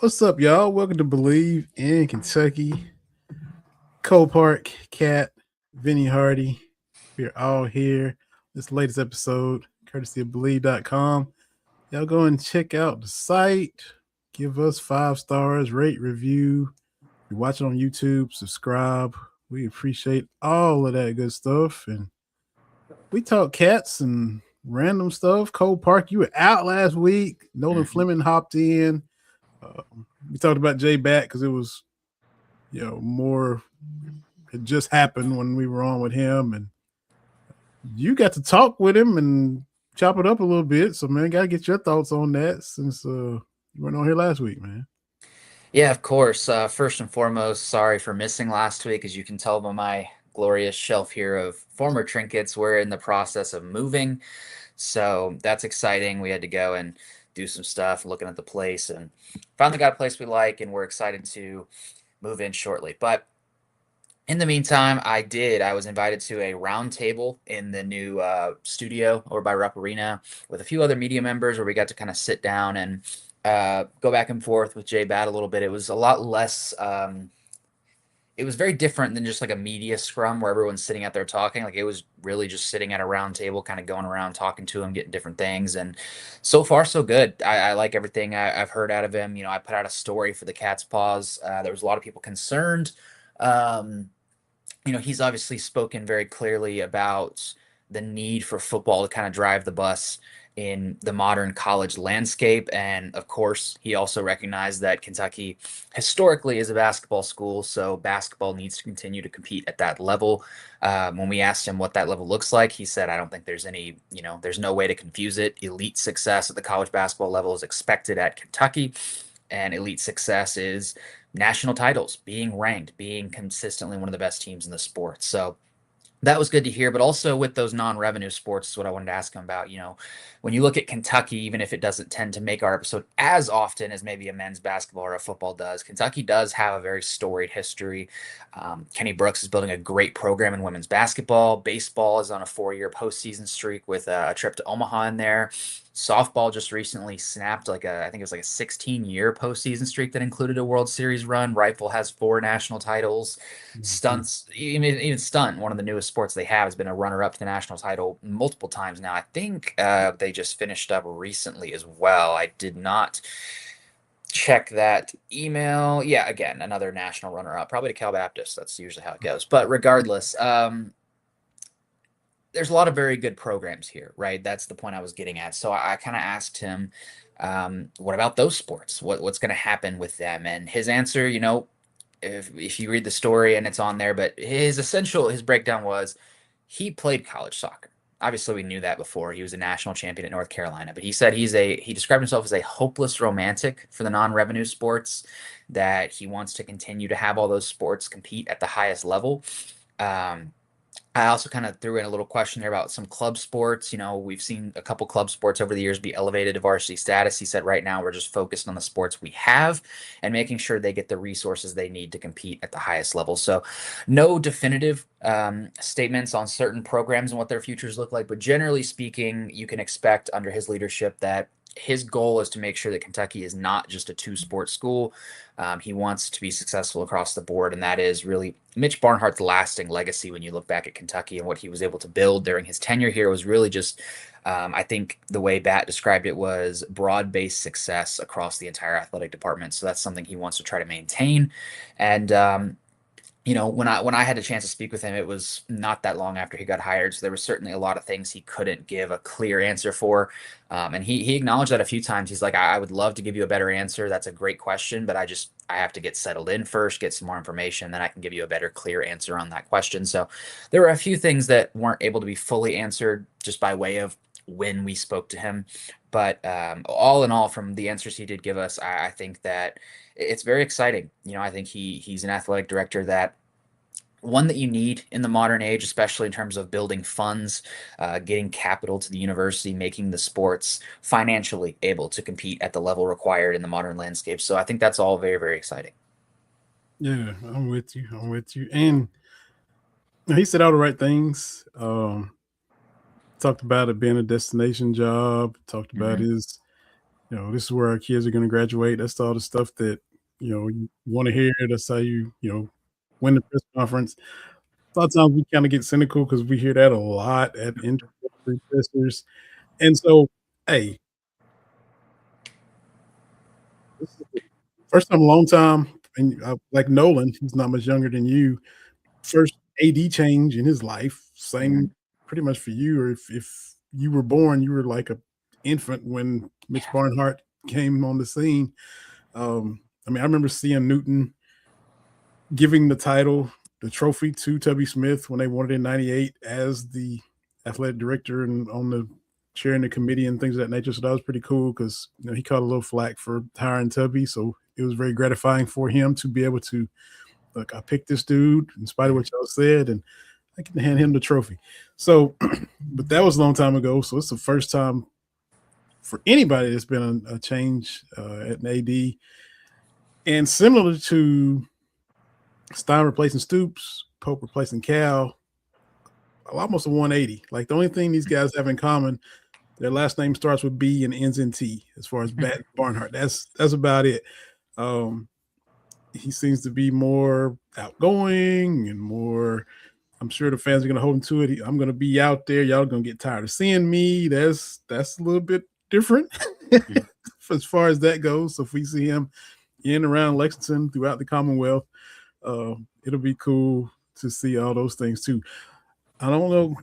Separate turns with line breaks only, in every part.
What's up, y'all? Welcome to Bleav in Kentucky. Cole Park, Cat, Vinny Hardy. We're all here. This latest episode, courtesy of Bleav.com. Y'all go and check out the site. Give us 5 stars, rate, review. If you're watching on YouTube, subscribe. We appreciate all of that good stuff. And we talk cats and random stuff. Cole Park, you were out last week. Nolan Fleming hopped in. We talked about Jay Bat because it was, more. It just happened when we were on with him, and you got to talk with him and chop it up a little bit. So, man, got to get your thoughts on that since you weren't on here last week, man.
Yeah, of course. First and foremost, sorry for missing last week. As you can tell by my glorious shelf here of former trinkets, we're in the process of moving. So that's exciting. We had to go and do some stuff, looking at the place, and finally got a place we like, and we're excited to move in shortly. But in the meantime, I was invited to a round table in the new studio over by Rupp Arena with a few other media members where we got to kind of sit down and go back and forth with Jay Bat a little bit. It was a lot less. It was very different than just like a media scrum where everyone's sitting out there talking. Like it was really just sitting at a round table, kind of going around talking to him, getting different things. And so far, so good. I like everything I've heard out of him. I put out a story for the Cat's Paws. There was a lot of people concerned. Um, he's obviously spoken very clearly about the need for football to kind of drive the bus in the modern college landscape. And of course, he also recognized that Kentucky historically is a basketball school. So basketball needs to continue to compete at that level. When we asked him what that level looks like, he said, I don't think there's there's no way to confuse it. Elite success at the college basketball level is expected at Kentucky. And elite success is national titles, being ranked, being consistently one of the best teams in the sport. So that was good to hear. But also with those non-revenue sports is what I wanted to ask him about. When you look at Kentucky, even if it doesn't tend to make our episode as often as maybe a men's basketball or a football does, Kentucky does have a very storied history. Kenny Brooks is building a great program in women's basketball. Baseball is on a 4-year postseason streak with a trip to Omaha in there. Softball just recently snapped I think it was like a 16-year postseason streak that included a World Series run. Rifle has 4 national titles.
Mm-hmm.
Stunts, even stunt, one of the newest sports they have, has been a runner-up to the national title multiple times now. I think they just finished up recently as well. I did not check that email. Yeah, again, another national runner-up, probably to Cal Baptist. That's usually how it goes. But regardless, there's a lot of very good programs here, right? That's the point I was getting at. So I kind of asked him, what about those sports? What's going to happen with them? And his answer, if you read the story and it's on there, but his breakdown was he played college soccer. Obviously, we knew that before. He was a national champion at North Carolina, but he said he described himself as a hopeless romantic for the non-revenue sports, that he wants to continue to have all those sports compete at the highest level. Um, I also kind of threw in a little question there about some club sports. We've seen a couple club sports over the years be elevated to varsity status. He said right now we're just focused on the sports we have and making sure they get the resources they need to compete at the highest level. So, no definitive statements on certain programs and what their futures look like. But generally speaking, you can expect under his leadership that his goal is to make sure that Kentucky is not just a 2-sport school. He wants to be successful across the board, and that is really Mitch Barnhart's lasting legacy. When you look back at Kentucky and what he was able to build during his tenure here, was really just, I think the way Bat described it was broad-based success across the entire athletic department. So that's something he wants to try to maintain. And when I had a chance to speak with him, it was not that long after he got hired. So there was certainly a lot of things he couldn't give a clear answer for. And he acknowledged that a few times. He's like, I would love to give you a better answer. That's a great question, but I have to get settled in first, get some more information, then I can give you a better, clear answer on that question. So there were a few things that weren't able to be fully answered just by way of when we spoke to him. But all in all, from the answers he did give us, I think that it's very exciting. I think he's an athletic director that one that you need in the modern age, especially in terms of building funds, getting capital to the university, making the sports financially able to compete at the level required in the modern landscape. So I think that's all very, very exciting.
Yeah, I'm with you. I'm with you. And he said all the right things. Talked about it being a destination job. Talked about
Hmm.
his this is where our kids are going to graduate. That's all the stuff that you want to hear. That's how win the press conference. A lot of times we kind of get cynical because we hear that a lot at introductory pressers. And so, hey, this is the first time in a long time, and like Nolan, he's not much younger than you. First AD change in his life.
Mhm.
Same, pretty much for you. Or if you were born, you were like a infant when Mitch
Yeah.
Barnhart came on the scene. I mean, I remember seeing Newton giving the title, the trophy to Tubby Smith when they won it in '98 as the athletic director and on the chairing the committee and things of that nature. So that was pretty cool because he caught a little flack for hiring Tubby. So it was very gratifying for him to be able to look, I picked this dude in spite of what y'all said, and I can hand him the trophy. So, but that was a long time ago. So it's the first time for anybody that's been a change at an AD. And similar to Stein replacing Stoops, Pope replacing Cal, almost a 180. Like the only thing these guys have in common, their last name starts with B and ends in T. As far as Barnhart, that's about it. Um, he seems to be more outgoing and more. I'm sure the fans are going to hold him to it. I'm going to be out there. Y'all going to get tired of seeing me. That's a little bit different as far as that goes. So if we see him in around Lexington throughout the Commonwealth, it'll be cool to see all those things too. I don't know.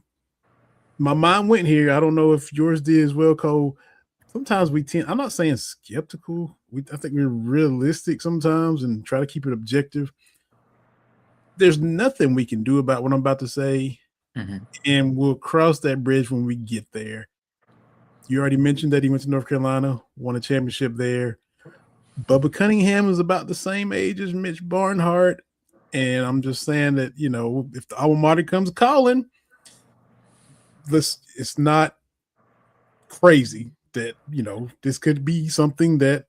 My mind went here. I don't know if yours did as well, Cole. Sometimes we tend, I'm not saying skeptical. I think we're realistic sometimes and try to keep it objective. There's nothing we can do about what I'm about to say, and we'll cross that bridge when we get there. You already mentioned that he went to North Carolina, won a championship there. Bubba Cunningham is about the same age as Mitch Barnhart. And I'm just saying that, if the alma mater comes calling, it's not crazy that, this could be something that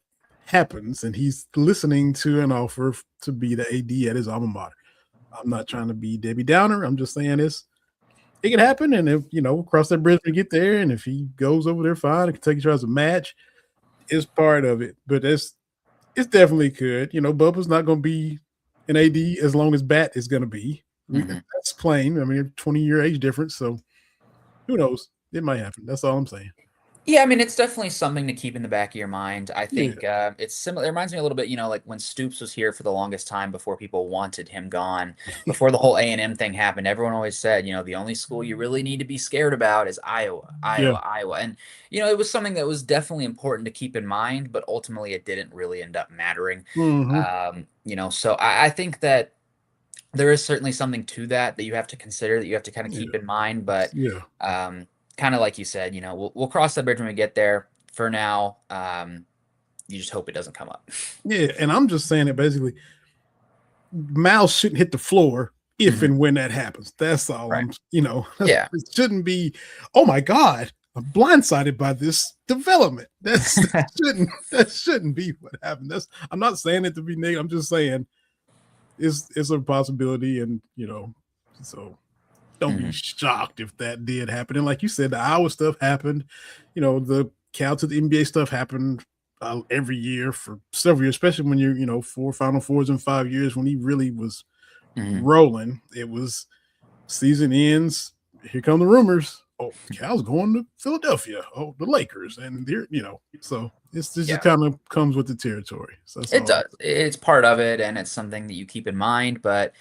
happens and he's listening to an offer to be the AD at his alma mater. I'm not trying to be Debbie Downer. I'm just saying it could happen. And if, cross that bridge when we get there, and if he goes over there, fine. If Kentucky tries a match, is part of it. But it's definitely could. Bubba's not going to be an AD as long as Bat is going to be. That's plain. I mean, 20-year age difference. So who knows? It might happen. That's all I'm saying.
Yeah, I mean, it's definitely something to keep in the back of your mind. I
Yeah.
think it's similar. It reminds me a little bit, like when Stoops was here for the longest time before people wanted him gone. Before the whole A&M thing happened, everyone always said, the only school you really need to be scared about is Iowa, Iowa,
Yeah.
Iowa. And, it was something that was definitely important to keep in mind, but ultimately it didn't really end up mattering. So I think that there is certainly something to that you have to consider, that you have to kind of keep in mind. But
Yeah.
kind of like you said, we'll cross that bridge when we get there. For now, you just hope it doesn't come up.
Yeah. And I'm just saying that basically mouths shouldn't hit the floor if and when that happens. That's all.
Right.
Yeah. It shouldn't be, oh my God, I'm blindsided by this development. That shouldn't be what happened. I'm not saying it to be negative. I'm just saying it's a possibility, and so don't be shocked if that did happen. And like you said, the Iowa stuff happened. The Cal to the NBA stuff happened every year for several years, especially when you're 4 Final Fours in 5 years. When he really was rolling, it was season ends. Here come the rumors. Oh, Cal's going to Philadelphia. Oh, the Lakers, and they're so it's just kind of comes with the territory. So
it does. It's part of it, and it's something that you keep in mind. But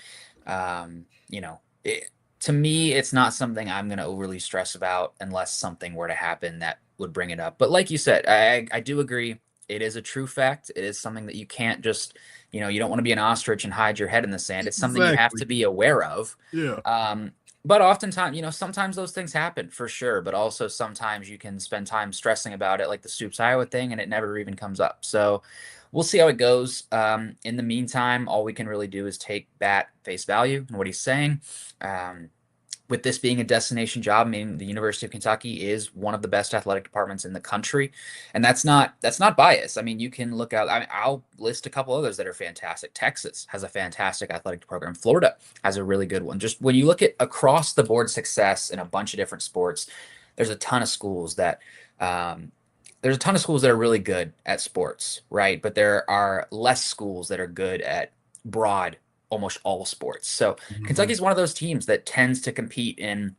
to me, it's not something I'm going to overly stress about unless something were to happen that would bring it up. But like you said, I do agree. It is a true fact. It is something that you can't just, you don't want to be an ostrich and hide your head in the sand. It's something you have to be aware of.
Yeah.
But oftentimes, sometimes those things happen for sure. But also sometimes you can spend time stressing about it, like the Stoops Iowa thing, and it never even comes up. So we'll see how it goes. In the meantime, all we can really do is take that face value and what he's saying. With this being a destination job, I mean, the University of Kentucky is one of the best athletic departments in the country, and that's not bias. I mean, you can look out. I'll list a couple others that are fantastic. Texas has a fantastic athletic program. Florida has a really good one. Just when you look at across the board success in a bunch of different sports, there's a ton of schools that there's a ton of schools that are really good at sports, right? But there are less schools that are good at broad, almost all sports. So
Mhm.
Kentucky's one of those teams that tends to compete in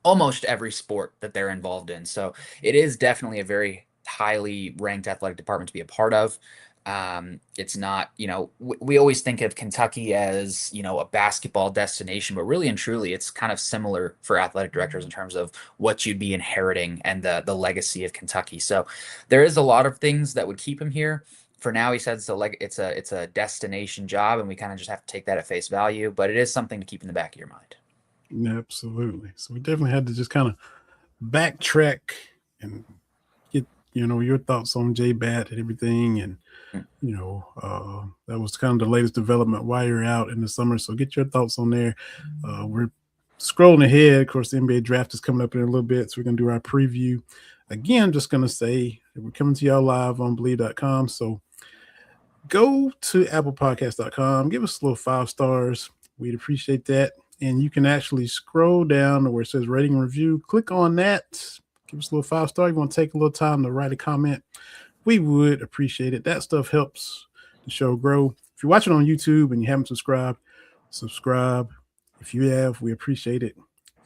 almost every sport that they're involved in. So it is definitely a very highly ranked athletic department to be a part of. It's not, we always think of Kentucky as, a basketball destination, but really and truly, it's kind of similar for athletic directors in terms of what you'd be inheriting and the legacy of Kentucky. So there is a lot of things that would keep him here. For now, he says it's a destination job, and we kind of just have to take that at face value. But it is something to keep in the back of your mind.
Absolutely. So we definitely had to just kind of backtrack and get your thoughts on J Bat and everything, and
Mm.
that was kind of the latest development while you're out in the summer. So get your thoughts on there. We're scrolling ahead. Of course, the NBA draft is coming up in a little bit, so we're gonna do our preview. Again, just gonna say that we're coming to y'all live on Bleav.com. So go to applepodcast.com, give us a little 5 stars. We'd appreciate that. And you can actually scroll down to where it says rating and review. Click on that. Give us a little 5 star. You want to take a little time to write a comment. We would appreciate it. That stuff helps the show grow. If you're watching on YouTube and you haven't subscribed, subscribe. If you have, we appreciate it.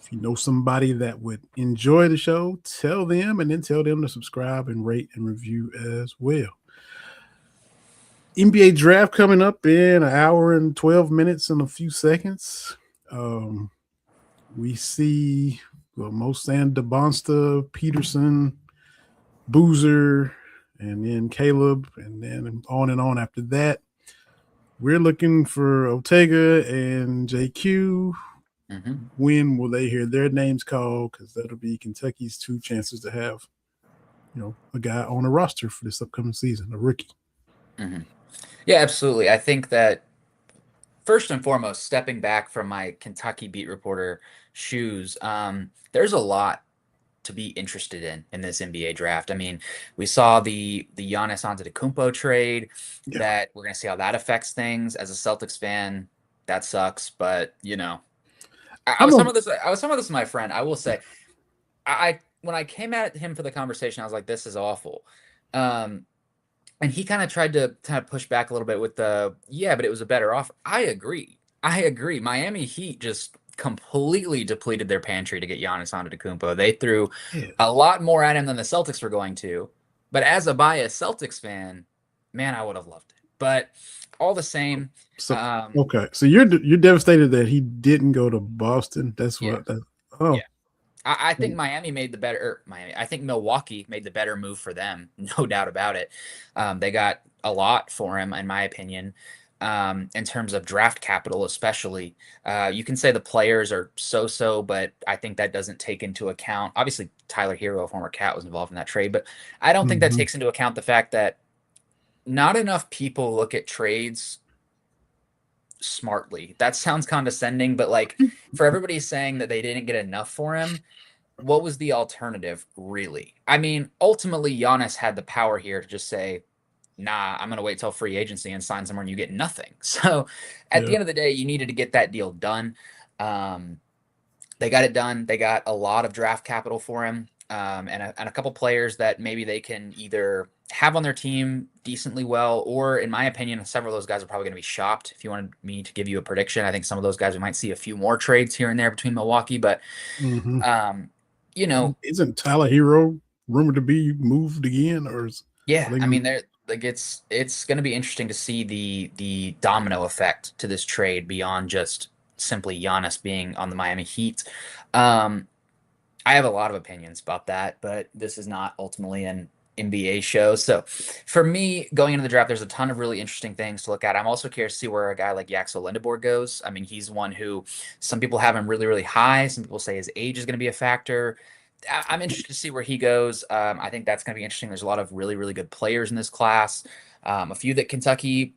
If you know somebody that would enjoy the show, tell them, and then tell them to subscribe and rate and review as well. NBA draft coming up in an hour and 12 minutes and a few seconds. We see most saying DeBonsta, Peterson, Boozer, and then Caleb, and then on and on after that. We're looking for Otega and JQ.
Mm-hmm.
When will they hear their names called? Because that'll be Kentucky's 2 chances to have, a guy on a roster for this upcoming season, a rookie.
Mm-hmm. Yeah, absolutely. I think that first and foremost, stepping back from my Kentucky beat reporter shoes, there's a lot to be interested in this NBA draft. I mean, we saw the Giannis Antetokounmpo trade.
Yeah.
That we're gonna see how that affects things. As a Celtics fan, that sucks, but I
I'm
was
a,
some of this. I was some of this with my friend. I will say, I when I came at him for the conversation, I was like, "This is awful." Um, and he kind of tried to push back a little bit with yeah, but it was a better offer. I agree. I agree. Miami Heat just completely depleted their pantry to get Giannis Antetokounmpo. They threw
yeah.
a lot more at him than the Celtics were going to. But as a biased Celtics fan, man, I would have loved it. But all the same,
So okay, so you're devastated that he didn't go to Boston. That's
yeah,
what that. Oh,
yeah. I think Miami made the better. Miami. I think Milwaukee made the better move for them, no doubt about it. They got a lot for him, in my opinion, in terms of draft capital, especially. You can say the players are so, but I think that doesn't take into account. Obviously, Tyler Hero, a former Cat, was involved in that trade, but I don't think that
mm-hmm.
takes into account the fact that not enough people look at trades smartly. That sounds condescending, but like for everybody saying that they didn't get enough for him, what was the alternative, really? I mean, ultimately, Giannis had the power here to just say, nah, I'm going to wait till free agency and sign somewhere and you get nothing. So at the
Yeah.
end of the day, you needed to get that deal done. Um, they got it done. They got a lot of draft capital for him, and a couple players that maybe they can either have on their team decently well, or in my opinion, several of those guys are probably going to be shopped. If you wanted me to give you a prediction, I think some of those guys we might see a few more trades here and there between Milwaukee, but
Mm-hmm.
um, you know,
Isn't Tyler Hero rumored to be moved again, are
yeah,
they
I mean,
gonna?
they're like it's going to be interesting to see the domino effect to this trade beyond just simply Giannis being on the Miami Heat. Um, I have a lot of opinions about that, but this is not ultimately an NBA show. So for me, going into the draft, there's a ton of really interesting things to look at. I'm also curious to see where a guy like Yaxel Lindeborg goes. I mean, he's one who some people have him really, really high. Some people say his age is going to be a factor. I'm interested to see where he goes. I think that's going to be interesting. There's a lot of really, really good players in this class. A few that Kentucky,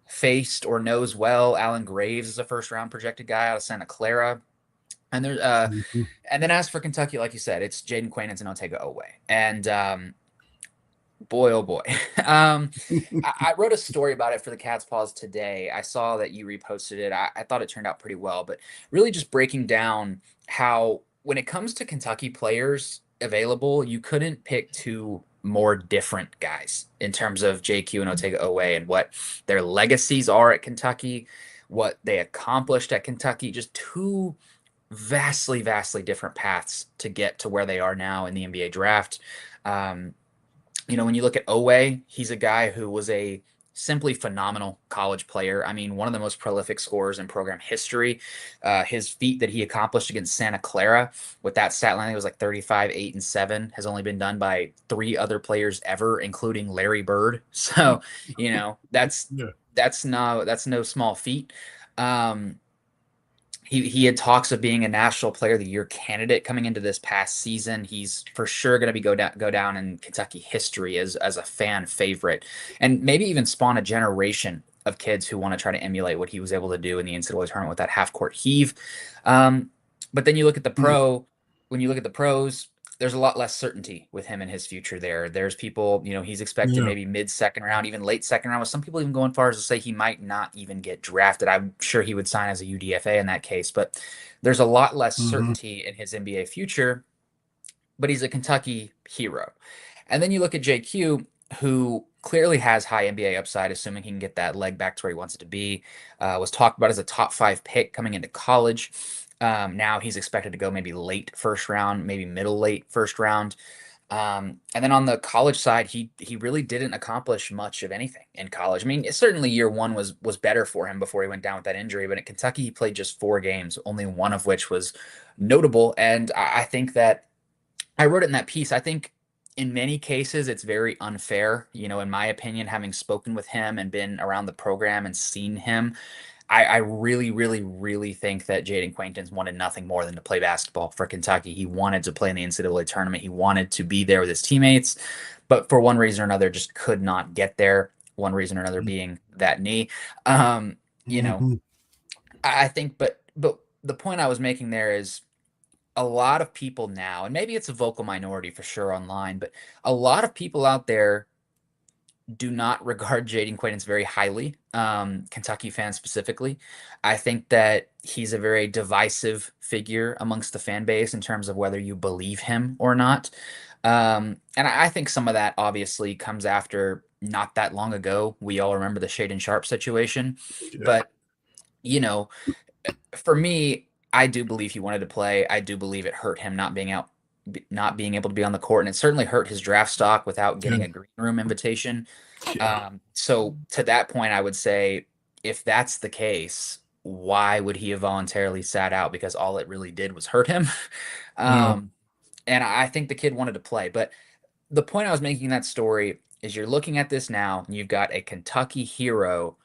faced or knows well. Alan Graves is a first round projected guy out of Santa Clara. And there's
Mm-hmm.
and then as for Kentucky, like you said, it's Jaden Quainance and Otega Owe. And boy, oh boy. I wrote a story about it for the Cat's Paws today. I saw that you reposted it. I thought it turned out pretty well, but really just breaking down how when it comes to Kentucky players, available, you couldn't pick two more different guys in terms of JQ and Otega Owe and what their legacies are at Kentucky, what they accomplished at Kentucky. Just two vastly, vastly different paths to get to where they are now in the NBA draft. Um, when you look at Owe, he's a guy who was a simply phenomenal college player. I mean, one of the most prolific scorers in program history. His feat that he accomplished against Santa Clara with that stat line, it was like 35, 8, and 7, has only been done by 3 other players ever, including Larry Bird. So, that's
Yeah.
that's no small feat. Um, he had talks of being a National Player of the Year candidate coming into this past season. He's for sure going to go down in Kentucky history as a fan favorite, and maybe even spawn a generation of kids who want to try to emulate what he was able to do in the NCAA tournament with that half court heave. But then you look at the
Mm.
when you look at the pros, there's a lot less certainty with him and his future there. There's people, he's expected
Yeah.
maybe mid second round, even late second round, with some people even going far as to say he might not even get drafted. I'm sure he would sign as a UDFA in that case, but there's a lot less
Mm-hmm.
certainty in his NBA future, but he's a Kentucky hero. And then you look at JQ, who clearly has high NBA upside, assuming he can get that leg back to where he wants it to be. Was talked about as a top 5 pick coming into college. Now he's expected to go maybe late first round, maybe middle late first round. And then on the college side, he really didn't accomplish much of anything in college. I mean, certainly year one was better for him before he went down with that injury. But at Kentucky, he played just 4 games, only one of which was notable. And I think that I wrote it in that piece. I think in many cases it's very unfair. In my opinion, having spoken with him and been around the program and seen him, I really, really, really think that Jaden Quaintance wanted nothing more than to play basketball for Kentucky. He wanted to play in the NCAA tournament. He wanted to be there with his teammates, but for one reason or another, just could not get there. One reason or another being that knee. Um, you know,
Mm-hmm.
I think, but the point I was making there is a lot of people now, and maybe it's a vocal minority for sure online, but a lot of people out there do not regard Jaden Quaintance very highly, Kentucky fans specifically. I think that he's a very divisive figure amongst the fan base in terms of whether you believe him or not. And I think some of that obviously comes after not that long ago. We all remember the Shaden Sharp situation.
Yeah.
But, you know, for me, I do believe he wanted to play. I do believe it hurt him not being able to be on the court, and it certainly hurt his draft stock without getting
Yeah.
a green room invitation.
Yeah.
So to that point, I would say if that's the case, why would he have voluntarily sat out? Because all it really did was hurt him.
Yeah.
um, and I think the kid wanted to play. But the point I was making in that story is you're looking at this now, and you've got a Kentucky hero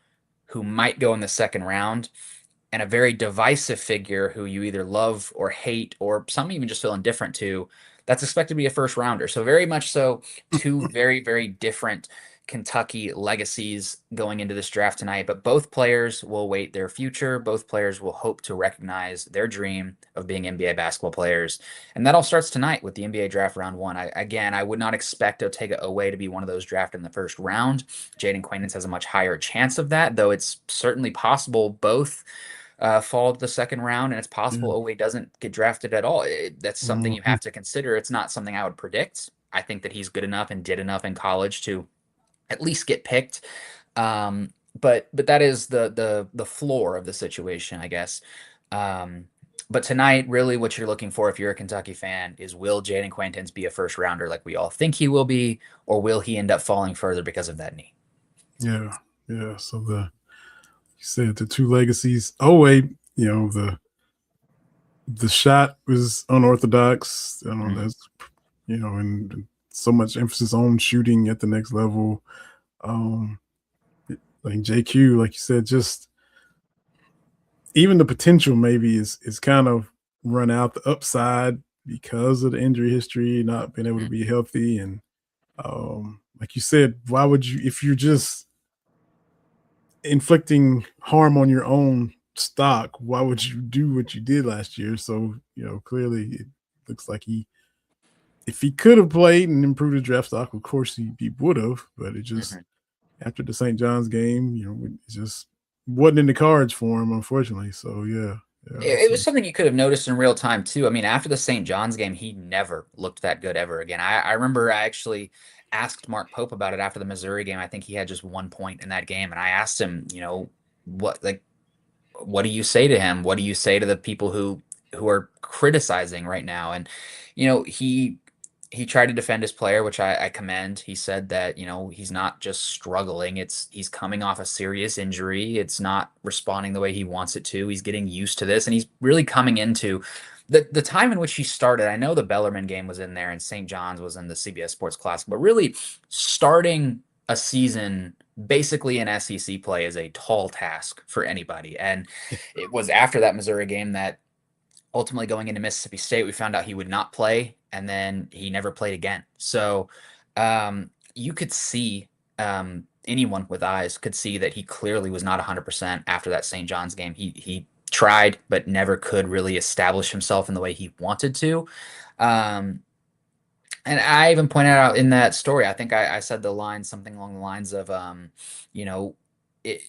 who might go in the second round and a very divisive figure who you either love or hate, or some even just feel indifferent to, that's expected to be a first rounder. So, very much so, two very, very different Kentucky legacies going into this draft tonight. But both players will await their future. Both players will hope to recognize their dream of being NBA basketball players. And that all starts tonight with the NBA draft round one. I would not expect Otega Owe to be one of those drafted in the first round. Jaden Quaintance has a much higher chance of that, though it's certainly possible both fall to the second round, and it's possible
Yeah.
Owe doesn't get drafted at all. That's something you
Mm-hmm.
have to consider. It's not something I would predict. I think that he's good enough and did enough in college to at least get picked. But that is the floor of the situation, I guess. But tonight, really, what you're looking for if you're a Kentucky fan is, will Jaden Quaintance be a first rounder like we all think he will be, or will he end up falling further because of that knee?
Yeah. Yeah. So you said the two legacies. Oh wait, the shot was unorthodox.
Mhm.
That's and so much emphasis on shooting at the next level. Um, like JQ, like you said, just even the potential maybe is kind of run out the upside because of the injury history, not being able to
Mhm.
be healthy, and like you said, why would you if you're just inflicting harm on your own stock, why would you do what you did last year? So, clearly it looks like if he could have played and improved his draft stock, of course he would have, but it just,
Mhm.
after the St. John's game, it just wasn't in the cards for him, unfortunately. So, yeah. Yeah,
It
so
was something you could have noticed in real time too. I mean, after the St. John's game, he never looked that good ever again. I remember I actually asked Mark Pope about it after the Missouri game. I think he had just 1 point in that game, and I asked him, what do you say to him? What do you say to the people who are criticizing right now? And he tried to defend his player, which I commend. He said that he's not just struggling; he's coming off a serious injury. It's not responding the way he wants it to. He's getting used to this, and he's really coming into the time in which he started. I know the Bellarmine game was in there, and St. John's was in the CBS Sports Classic, but really starting a season basically in SEC play is a tall task for anybody. And it was after that Missouri game that ultimately going into Mississippi State, we found out he would not play, and then he never played again. So you could see anyone with eyes could see that he clearly was not 100% after that St. John's game. He tried, but never could really establish himself in the way he wanted to. Um, and I even pointed out in that story, I think I said the line something along the lines of, you know,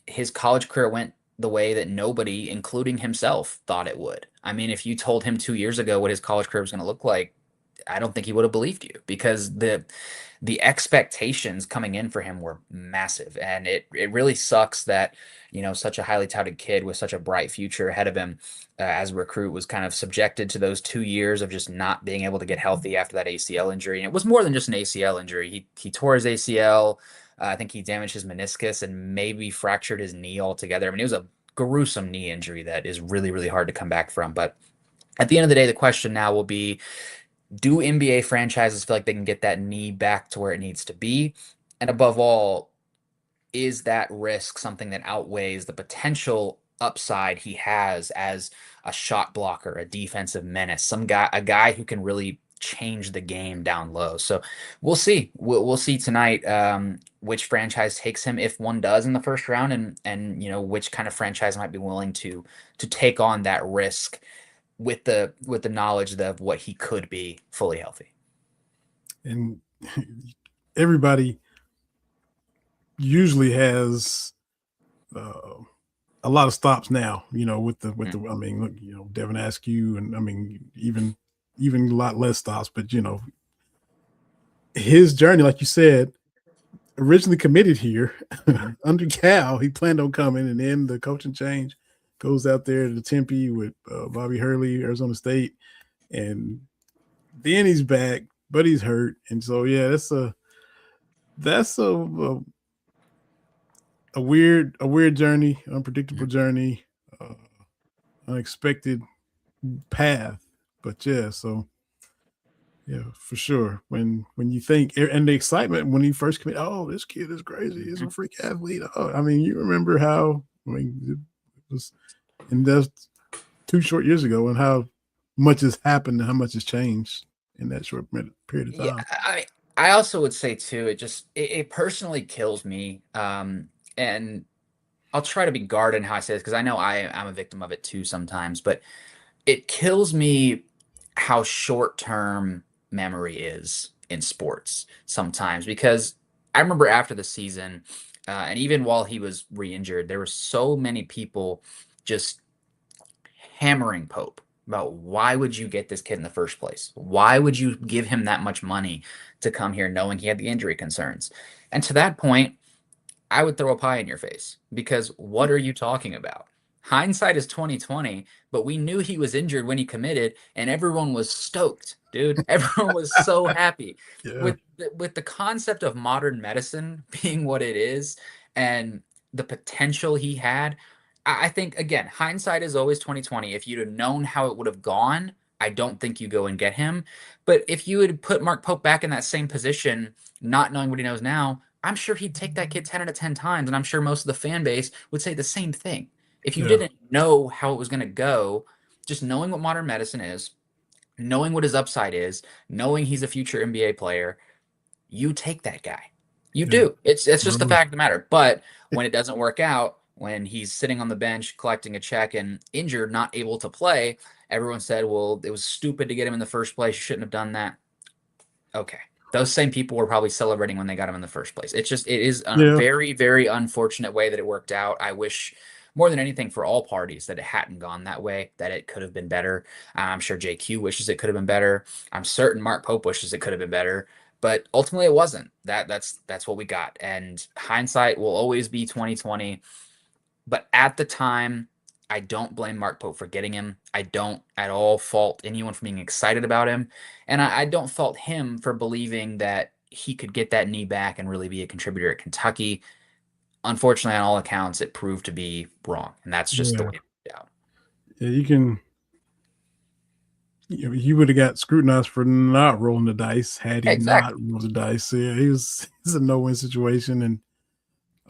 his college career went the way that nobody, including himself, thought it would. I mean, if you told him 2 years ago what his college career was going to look like, I don't think he would have believed you because the expectations coming in for him were massive, and it really sucks that such a highly touted kid with such a bright future ahead of him as a recruit was kind of subjected to those 2 years of just not being able to get healthy after that ACL injury. And it was more than just an ACL injury. He tore his ACL. I think he damaged his meniscus and maybe fractured his knee altogether. I mean, it was a gruesome knee injury that is really, really hard to come back from. But at the end of the day, the question now will be, do NBA franchises feel like they can get that knee back to where it needs to be? And above all, is that risk something that outweighs the potential upside he has as a shot blocker, a defensive menace, a guy who can really change the game down low? So we'll see. We'll see tonight which franchise takes him if one does in the first round, and which kind of franchise might be willing to take on that risk with the knowledge of what he could be fully healthy.
and everybody usually has uh, a lot of stops now. I mean, look, Devin Askew, and I mean, even a lot less stops. But his journey, like you said, originally committed here under Cal. He planned on coming, and then the coaching change goes out there to Tempe with Bobby Hurley, Arizona State, and then he's back, but he's hurt, and so yeah, that's a weird journey, unpredictable journey, uh, unexpected path. But yeah, so yeah, for sure. When you think, and the excitement when he first committed, oh, this kid is crazy. He's a freak athlete. Oh, I mean, you remember how? I mean, it was, and that's 2 short years ago, and how much has happened and how much has changed in that short period of
Yeah,
time.
I also would say too, it personally kills me. And I'll try to be guarded in how I say this because I know I'm a victim of it too sometimes, but it kills me how short term memory is in sports sometimes. Because I remember after the season, and even while he was re-injured, there were so many people just hammering Pope about why would you get this kid in the first place? Why would you give him that much money to come here knowing he had the injury concerns? And to that point, I would throw a pie in your face because what are you talking about? Hindsight is 2020, but we knew he was injured when he committed, and everyone was stoked, dude. Everyone was so happy
Yeah,
with the concept of modern medicine being what it is, and the potential he had. I think again, hindsight is always 2020. If you'd have known how it would have gone, I don't think you go and get him. But if you had put Mark Pope back in that same position, not knowing what he knows now, I'm sure he'd take that kid 10 out of 10 times, and I'm sure most of the fan base would say the same thing. If you
yeah,
didn't know how it was going to go, just knowing what modern medicine is, knowing what his upside is, knowing he's a future NBA player, you take that guy. You
yeah.
do. It's just the
Totally.
fact of the matter. But when it doesn't work out, when he's sitting on the bench collecting a check and injured, not able to play, everyone said, well, it was stupid to get him in the first place. You shouldn't have done that. Okay. Those same people were probably celebrating when they got him in the first place. It is a
Yeah,
very, very unfortunate way that it worked out. I wish more than anything for all parties that it hadn't gone that way, that it could have been better. I'm sure JQ wishes it could have been better. I'm certain Mark Pope wishes it could have been better, but ultimately it wasn't. That's what we got. And hindsight will always be 2020. But at the time, I don't blame Mark Pope for getting him. I don't at all fault anyone for being excited about him. And I don't fault him for believing that he could get that knee back and really be a contributor at Kentucky. Unfortunately, on all accounts, it proved to be wrong. And that's just the
Yeah,
way it played out.
yeah. You can. You would have got scrutinized for not rolling the dice had he not
Exactly.
rolled the dice. So yeah, he's a no win situation, and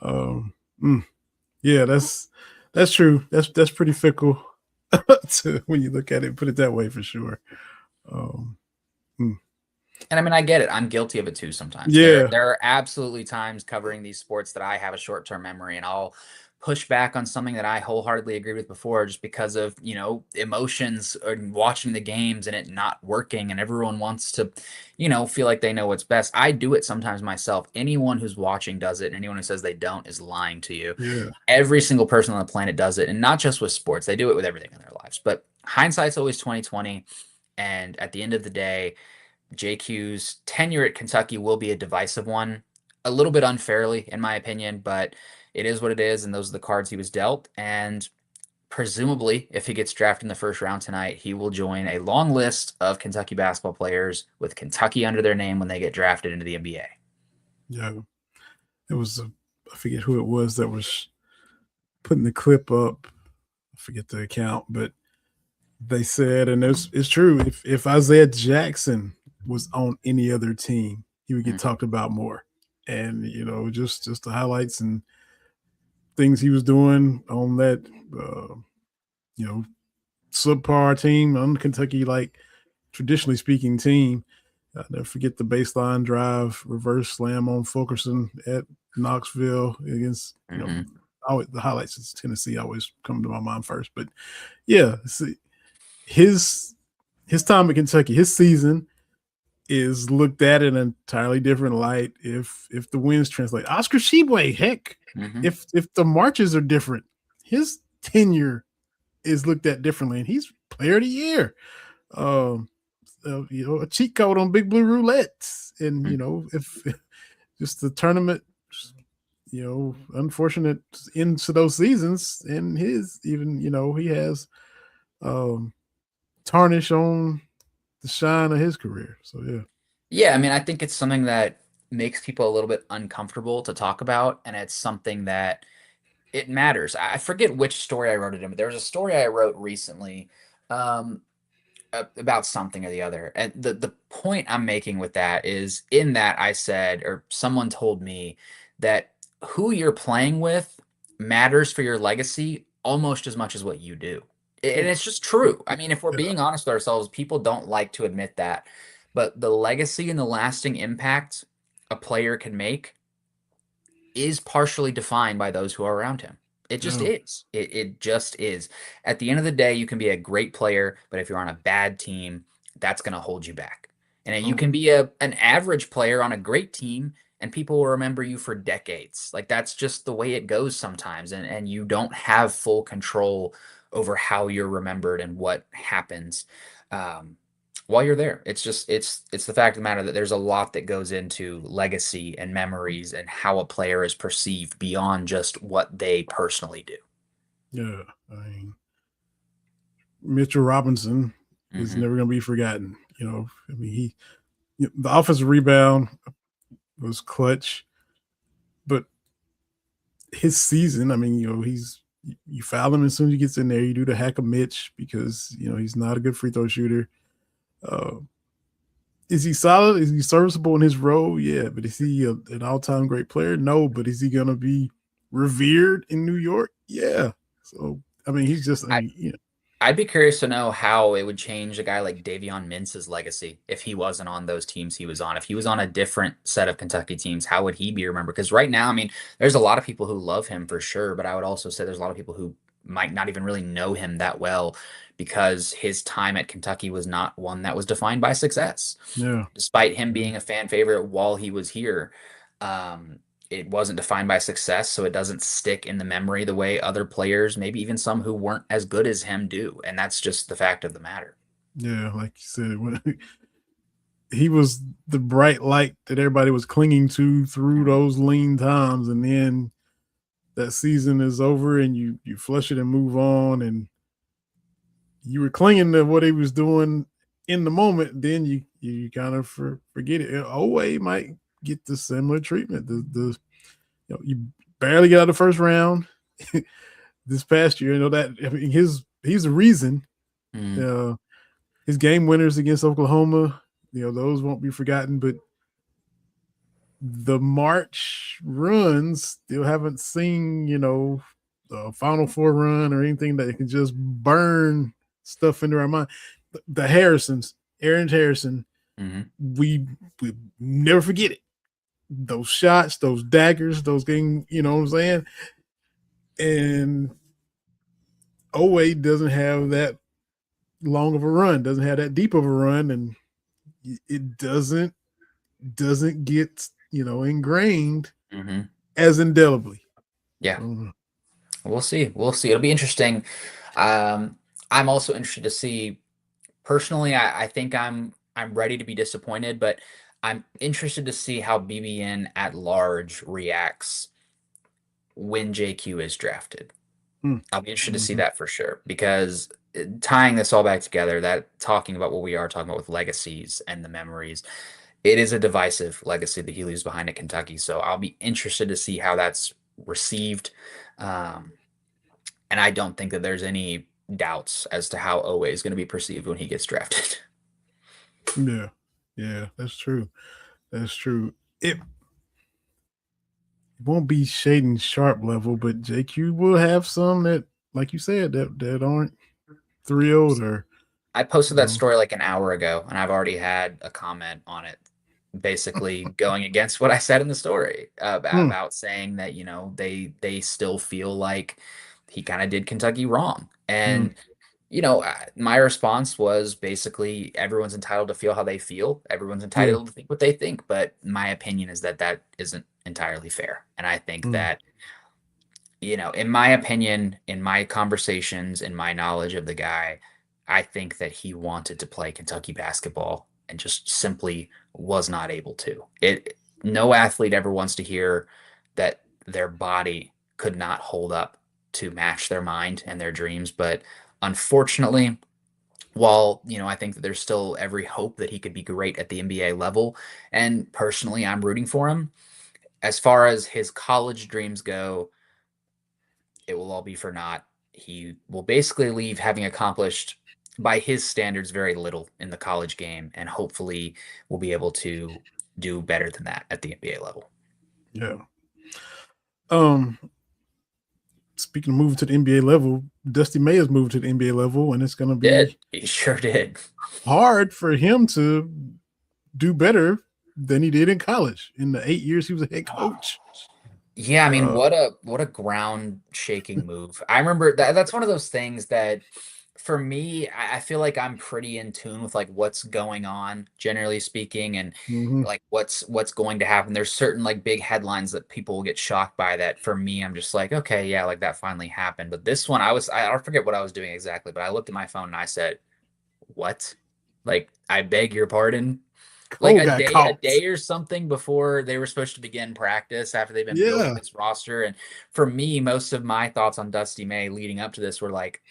um, mm, yeah, that's true. That's pretty fickle to when you look at it. Put it that way for sure. Um, mm,
And I mean, I get it. I'm guilty of it too sometimes. There
yeah,
there are absolutely times covering these sports that I have a short-term memory and I'll push back on something that I wholeheartedly agreed with before just because of, emotions or watching the games and it not working and everyone wants to, feel like they know what's best. I do it sometimes myself. Anyone who's watching does it, and anyone who says they don't is lying to you.
yeah,
Every single person on the planet does it, and not just with sports. They do it with everything in their lives. But hindsight's always 2020, and at the end of the day, JQ's tenure at Kentucky will be a divisive one, a little bit unfairly, in my opinion, but it is what it is, and those are the cards he was dealt. And presumably, if he gets drafted in the first round tonight, he will join a long list of Kentucky basketball players with Kentucky under their name when they get drafted into the NBA.
yeah. It was I forget who it was that was putting the clip up. I forget the account, but they said, and it's true. If Isaiah Jackson was on any other team, he would get
Mhm,
talked about more. And just the highlights and things he was doing on that, you know, subpar team on Kentucky, like traditionally speaking team. I'll never forget the baseline drive, reverse slam on Fulkerson at Knoxville against,
mhm.
always, the highlights of Tennessee always come to my mind first. But yeah, see, his his time at Kentucky, his season is looked at in an entirely different light if the wins translate. Oscar Sheboy, heck,
Mhm.
if the marches are different, his tenure is looked at differently, and he's player of the year. Um, a cheat code on Big Blue Roulette, and
Mm.
if just the tournament, unfortunate into those seasons, and his even he has um tarnish on the shine of his career. So yeah,
Yeah, I mean, I think it's something that makes people a little bit uncomfortable to talk about, and it's something that it matters. I forget which story I wrote it in, but there was a story I wrote recently, um, about something or the other. And the point I'm making with that is in that I said, or someone told me that who you're playing with matters for your legacy almost as much as what you do. And it's just true. I mean, if we're
yeah,
being honest with ourselves, people don't like to admit that. But the legacy and the lasting impact a player can make is partially defined by those who are around him. It just
yeah.
is. It just is. At the end of the day, you can be a great player, but if you're on a bad team, that's going to hold you back. And then you
Oh,
can be an average player on a great team, and people will remember you for decades. Like that's just the way it goes sometimes. And you don't have full control over how you're remembered and what happens. Um, while you're there. It's the fact of the matter that there's a lot that goes into legacy and memories and how a player is perceived beyond just what they personally do.
yeah. I mean, Mitchell Robinson is
Mhm.
never going to be forgotten. I mean, the offensive rebound was clutch, but his season, I mean, you foul him as soon as he gets in there. You do the hack of Mitch because he's not a good free throw shooter. Uh, is he solid? Is he serviceable in his role? Yeah, but is he an all time great player? No, but is he gonna be revered in New York? Yeah. So I mean, he's just. I
I
mean,
I'd be curious to know how it would change a guy like Davion Mintz's legacy if he wasn't on those teams he was on. If he was on a different set of Kentucky teams, how would he be remembered? Because right now, I mean, there's a lot of people who love him for sure, but I would also say there's a lot of people who might not even really know him that well because his time at Kentucky was not one that was defined by success,
yeah,
despite him
yeah,
being a fan favorite while he was here. Um, it wasn't defined by success, so it doesn't stick in the memory the way other players, maybe even some who weren't as good as him, do. And that's just the fact of the matter.
Yeah, like you said, when he was the bright light that everybody was clinging to through those lean times, and then that season is over, and you flush it and move on, and you were clinging to what he was doing in the moment. Then you kind of forget it. Owe might get the similar treatment. You barely got out of the first round this past year. That I mean he's the reason.
Mm,
Uh, his game winners against Oklahoma, those won't be forgotten. But the March runs still haven't seen, the Final Four run or anything that can just burn stuff into our mind. The Harrisons, Aaron Harrison,
hmm
we never forget it. Those shots, those daggers, those things, you know what I'm saying? And Owe doesn't have that long of a run, doesn't have that deep of a run, and it doesn't get ingrained
hmm
as indelibly.
Yeah,
So,
we'll see. We'll see. It'll be interesting. Um, I'm also interested to see. Personally, I think I'm ready to be disappointed, but I'm interested to see how BBN at large reacts when JQ is drafted. I'll be interested to see
mm-hmm.
that for sure because tying this all back together, that talking about what we are talking about with legacies and the memories, it is a divisive legacy that he leaves behind at Kentucky. So I'll be interested to see how that's received. Um, and I don't think that there's any doubts as to how Owe is going to be perceived when he gets drafted.
Yeah, yeah, that's true. That's true. It won't be Shaden Sharp level, but JQ will have some that, like you said, that aren't thrilled or
I posted
you
that
know.
story like an hour ago, and I've already had a comment on it, basically going against what I said in the story
Hmm,
about saying that they still feel like he kind of did Kentucky wrong,
hmm,
and my response was basically everyone's entitled to feel how they feel, everyone's
yeah,
entitled to think what they think, but my opinion is that that isn't entirely fair, and I think
hmm,
that in my opinion, in my conversations, in my knowledge of the guy, I think that he wanted to play Kentucky basketball and just simply was not able to. No athlete ever wants to hear that their body could not hold up to match their mind and their dreams, but unfortunately, while I think that there's still every hope that he could be great at the NBA level, and personally, I'm rooting for him. As far as his college dreams go, it will all be for naught. He will basically leave having accomplished, by his standards, very little in the college game, and hopefully will be able to do better than that at the NBA level.
yeah. Um, Speaking of moving to the NBA level, Dusty May has moved to the NBA level, and it's going to
Did
be
he sure did.
hard for him to do better than he did in college. In the 8 years he was a head coach.
Yeah, I mean,
Uh,
what a ground shaking move. I remember that's one of those things that for me, I feel like I'm pretty in tune with like what's going on, generally speaking, and
mhm.
like what's going to happen. There's certain like big headlines that people will get shocked by that for me, I'm just like, okay, yeah, like that finally happened. But this one I forget what I was doing exactly, but I looked at my phone and I said, what? Like, I beg your pardon? Like
Cole got
a
caught.
day or something before they were supposed to begin practice after they've been building
Yeah.
this roster. And for me, most of my thoughts on Dusty May leading up to this were like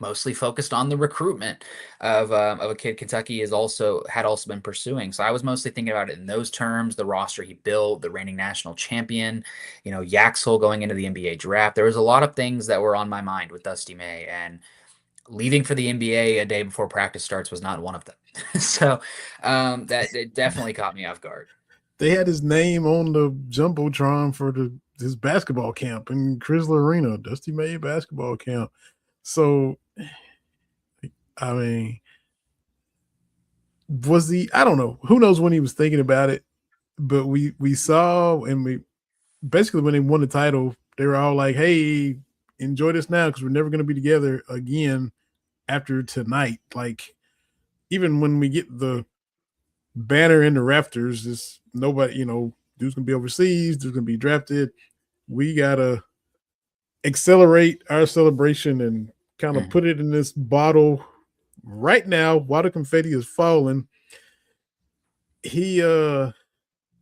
mostly focused on the recruitment of a kid Kentucky had also been pursuing. So I was mostly thinking about it in those terms, the roster he built, the reigning national champion, Yaxel going into the NBA draft. There was a lot of things that were on my mind with Dusty May, and leaving for the NBA a day before practice starts was not one of them. So that it definitely caught me off guard.
They had his name on the jumbotron for his basketball camp in Chrysler Arena, Dusty May basketball camp. So, I mean, was he? I don't know. Who knows when he was thinking about it? But we saw, and we basically when they won the title, they were all like, "Hey, enjoy this now because we're never going to be together again after tonight." Like, even when we get the banner in the rafters, it's nobody, dude's gonna be overseas, dude's gonna be drafted. We gotta accelerate our celebration and kind of
Mhm.
put it in this bottle right now while the confetti is falling. He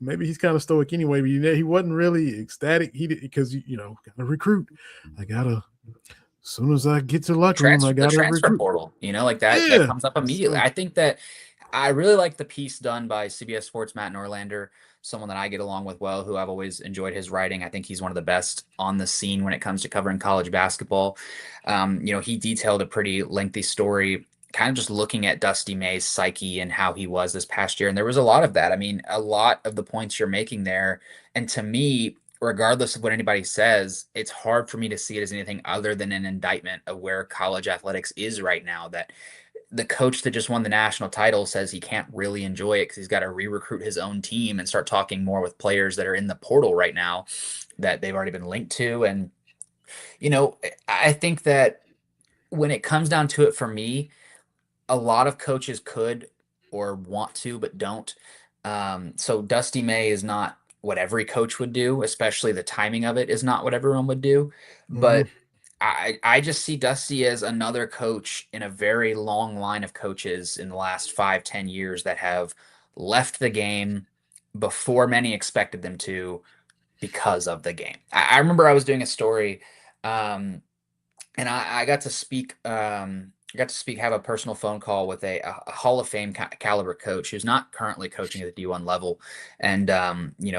maybe he's kind of stoic anyway, but he wasn't really ecstatic. He did because gotta recruit. I gotta as soon as I get to the locker room, I
The
gotta
transfer
recruit.
portal, like that
Yeah.
comes up immediately.
So
I think that I really like the piece done by CBS Sports Matt Norlander, someone that I get along with well, who I've always enjoyed his writing. I think he's one of the best on the scene when it comes to covering college basketball. He detailed a pretty lengthy story, kind of just looking at Dusty May's psyche and how he was this past year. And there was a lot of that. I mean, a lot of the points you're making there. And to me, regardless of what anybody says, it's hard for me to see it as anything other than an indictment of where college athletics is right now. That the coach that just won the national title says he can't really enjoy it because he's got to re-recruit his own team and start talking more with players that are in the portal right now that they've already been linked to. And, I think that when it comes down to it for me, a lot of coaches could or want to, but don't. So Dusty May is not what every coach would do, especially the timing of it is not what everyone would do.
mhm.
But I just see Dusty as another coach in a very long line of coaches in the last 5, 10 years that have left the game before many expected them to because of the game. I remember I was doing a story, um, and I got to speak. Have a personal phone call with a Hall of Fame caliber coach who's not currently coaching at the D1 level, and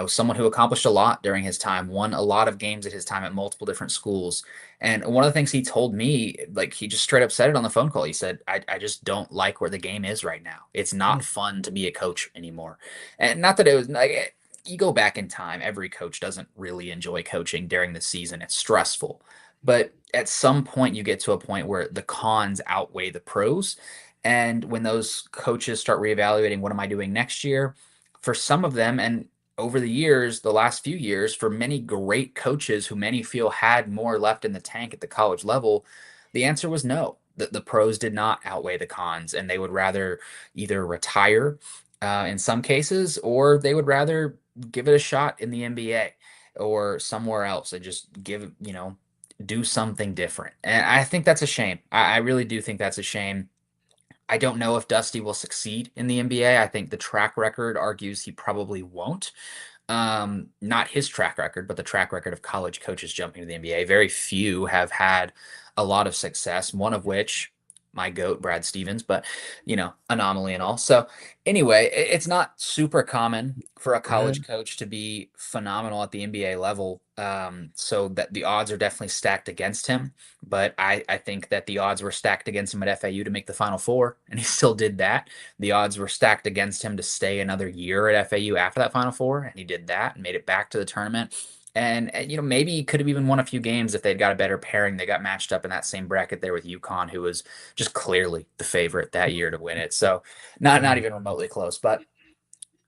someone who accomplished a lot during his time, won a lot of games at his time at multiple different schools. And one of the things he told me, like he just straight up said it on the phone call. He said, "I just don't like where the game is right now. It's not
Mm.
fun to be a coach anymore." And not that it was like you go back in time, every coach doesn't really enjoy coaching during the season. It's stressful. But at some point, you get to a point where the cons outweigh the pros. And when those coaches start reevaluating, what am I doing next year? For some of them, and over the years, the last few years, for many great coaches who many feel had more left in the tank at the college level, the answer was no. The pros did not outweigh the cons, and they would rather either retire in some cases, or they would rather give it a shot in the NBA or somewhere else and just do something different. And I think that's a shame. I really do think that's a shame. I don't know if Dusty will succeed in the NBA. I think the track record argues he probably won't. Not his track record, but the track record of college coaches jumping to the NBA. Very few have had a lot of success, one of which my goat, Brad Stevens, but anomaly and all. So anyway, it's not super common for a college
Brad.
coach to be phenomenal at the NBA level. So that the odds are definitely stacked against him. But I think that the odds were stacked against him at FAU to make the Final Four, and he still did that. The odds were stacked against him to stay another year at FAU after that Final Four, and he did that and made it back to the tournament. And maybe he could have even won a few games if they'd got a better pairing. They got matched up in that same bracket there with UConn, who was just clearly the favorite that year to win it. So not
Mm.
even remotely close. But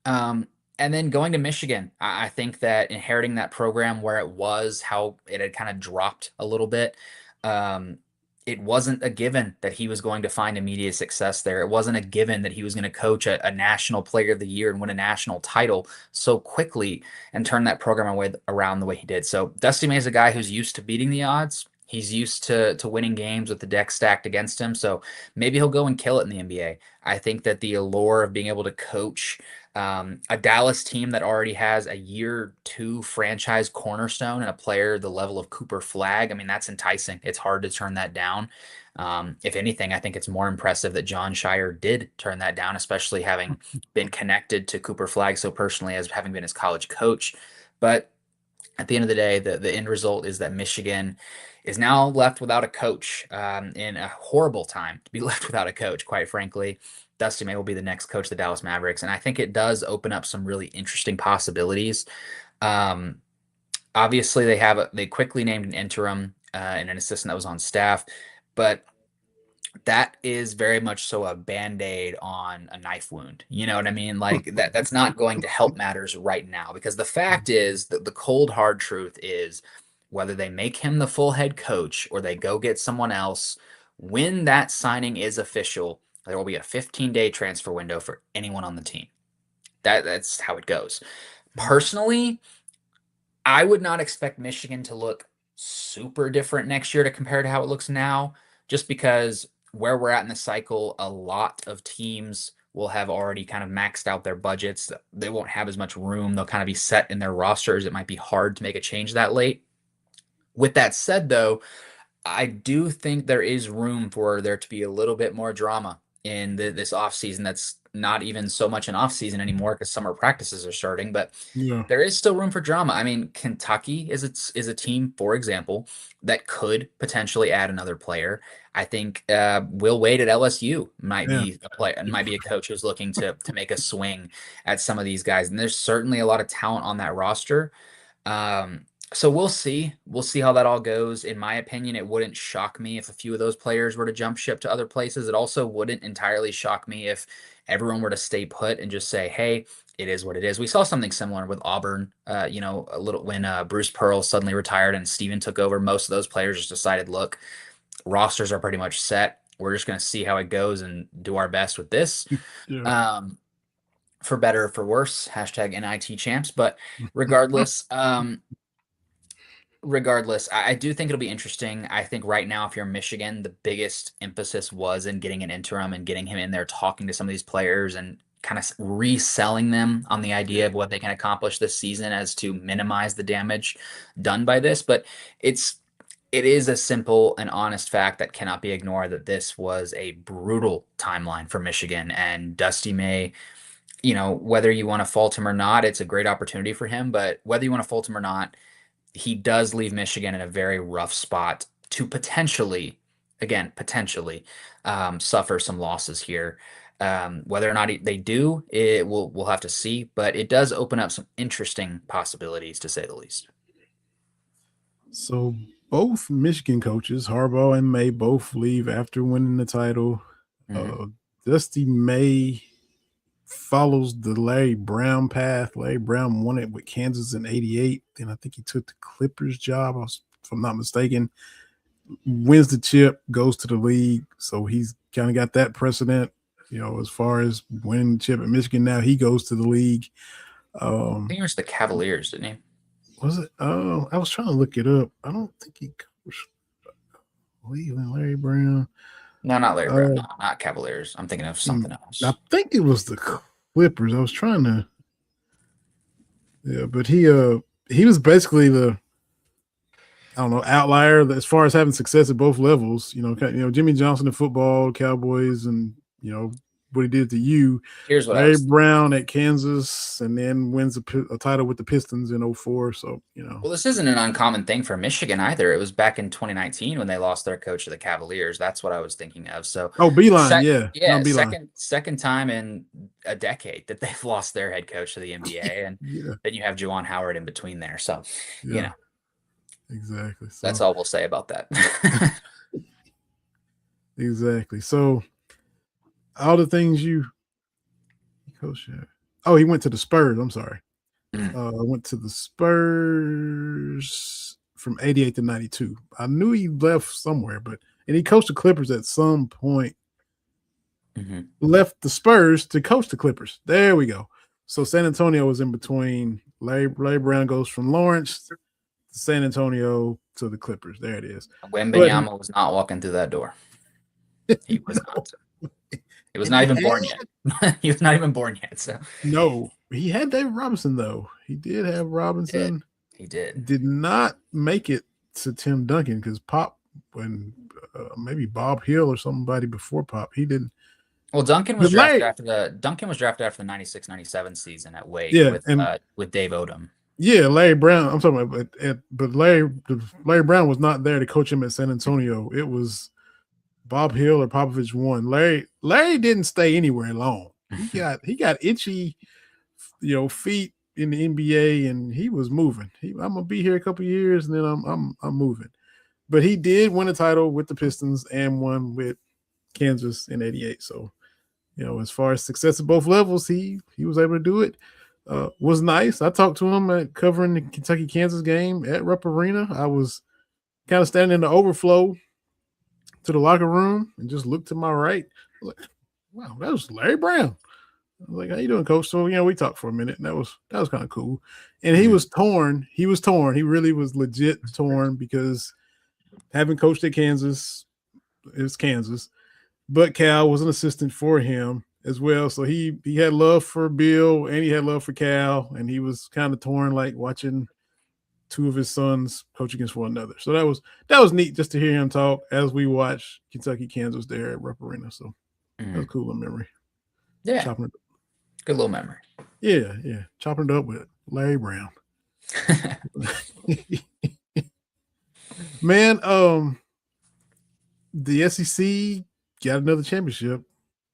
um, and then going to Michigan, I think that inheriting that program where it was, how it had kind of dropped a little bit, um, it wasn't a given that he was going to find immediate success there. It wasn't a given that he was going to coach a national player of the year and win a national title so quickly and turn that program around the way he did. So Dusty May is a guy who's used to beating the odds. He's used to winning games with the deck stacked against him. So maybe he'll go and kill it in the NBA. I think that the allure of being able to coach a Dallas team that already has a year two franchise cornerstone and a player the level of Cooper Flag. I mean, that's enticing. It's hard to turn that down. If anything, I think it's more impressive that John Shire did turn that down, especially having been connected to Cooper Flag so personally as having been his college coach. But at the end of the day, the end result is that Michigan is now left without a coach in a horrible time to be left without a coach, quite frankly. Dusty May will be the next coach of the Dallas Mavericks. And I think it does open up some really interesting possibilities. Um, Obviously, they quickly named an interim and an assistant that was on staff, but that is very much so a band-aid on a knife wound. You know what I mean? Like that's not going to help matters right now because the fact is that the cold hard truth is whether they make him the full head coach or they go get someone else, when that signing is official, there will be a 15-day transfer window for anyone on the team. That's how it goes. Personally, I would not expect Michigan to look super different next year to compare to how it looks now, just because where we're at in the cycle, a lot of teams will have already kind of maxed out their budgets. They won't have as much room. They'll kind of be set in their rosters. It might be hard to make a change that late. With that said, though, I do think there is room for there to be a little bit more drama in this off season. That's not even so much an off season anymore because summer practices are starting, but
Yeah.
there is still room for drama. I mean, Kentucky is a team, for example, that could potentially add another player. I think Will Wade at LSU might
Yeah.
be a player, might be a coach who's looking to make a swing at some of these guys. And there's certainly a lot of talent on that roster. So we'll see. We'll see how that all goes. In my opinion, it wouldn't shock me if a few of those players were to jump ship to other places. It also wouldn't entirely shock me if everyone were to stay put and just say, "Hey, it is what it is." We saw something similar with Auburn. A little when Bruce Pearl suddenly retired and Steven took over. Most of those players just decided, "Look, rosters are pretty much set. We're just going to see how it goes and do our best with this."
Yeah.
Um, for better or for worse, hashtag NIT champs. But regardless, I do think it'll be interesting. I think right now, if you're Michigan, the biggest emphasis was in getting an interim and getting him in there talking to some of these players and kind of reselling them on the idea of what they can accomplish this season as to minimize the damage done by this. But it is a simple and honest fact that cannot be ignored that this was a brutal timeline for Michigan and Dusty May. Whether you want to fault him or not, it's a great opportunity for him. But whether you want to fault him or not, he does leave Michigan in a very rough spot to potentially, again, potentially suffer some losses here. Whether or not they do, we'll have to see. But it does open up some interesting possibilities, to say the least.
So both Michigan coaches, Harbaugh and May, both leave after winning the title.
Mm-hmm.
Dusty May follows the Larry Brown path. Larry Brown won it with Kansas in '88. Then I think he took the Clippers job, if I'm not mistaken. Wins the chip, goes to the league. So he's kind of got that precedent, as far as winning the chip at Michigan. Now he goes to the league.
I think it was the Cavaliers, didn't he?
Was it? Oh, I was trying to look it up. I don't think he coached Cleveland, Larry Brown.
No, not Larry Brown. No, not Cavaliers. I'm thinking of something else.
I think it was the Clippers. I was trying to. Yeah, but he was basically the, I don't know, outlier as far as having success at both levels. Jimmy Johnson in football, Cowboys, and what he did to you.
Here's what
Larry Brown at Kansas, and then wins a title with the Pistons in '04. So
Well, this isn't an uncommon thing for Michigan either. It was back in 2019 when they lost their coach to the Cavaliers. That's what I was thinking of. So,
Beeline, yeah,
yeah,
no, Beeline.
second time in a decade that they've lost their head coach to the NBA, and then you have Juwan Howard in between there. So,
exactly. So,
that's all we'll say about that.
Exactly. So, all the things you coach. Oh, he went to the Spurs. I'm sorry. Went to the Spurs from '88 to '92. I knew he left somewhere, and he coached the Clippers at some point.
Mm-hmm.
Left the Spurs to coach the Clippers. There we go. So San Antonio was in between. Larry Brown goes from Lawrence to San Antonio to the Clippers. There it is.
Wembanyama was not walking through that door. He was not. He was not even born yet. He was not even born yet. So
no, he had David Robinson though. He did have Robinson.
He did.
Did not make it to Tim Duncan because Pop, when maybe Bob Hill or somebody before Pop, he didn't.
Well, Duncan was drafted after the 96-97 season at Wake with Dave Odom.
Yeah, Larry Brown. I'm talking about, but Larry Brown was not there to coach him at San Antonio. It was Bob Hill or Popovich won. Larry didn't stay anywhere long. He got itchy, feet in the NBA, and he was moving. I'm gonna be here a couple of years, and then I'm moving. But he did win a title with the Pistons and one with Kansas in '88. So, as far as success at both levels, he was able to do it. Was nice. I talked to him at covering the Kentucky-Kansas game at Rupp Arena. I was kind of standing in the overflow to the locker room and just looked to my right. Like, wow, that was Larry Brown. I was like, "How you doing, coach?" So we talked for a minute, and that was kind of cool. And he
Mhm.
was torn. He was torn. He really was legit torn because having coached at Kansas, it's Kansas, but Cal was an assistant for him as well. So he had love for Bill and he had love for Cal, and he was kind of torn, like watching two of his sons coach against one another. So that was neat just to hear him talk as we watch Kentucky Kansas there at Rupp Arena. So that was
Mhm.
cool little memory.
Yeah,
Chopping it,
good little memory.
yeah, chopping it up with Larry Brown. Man, the SEC got another championship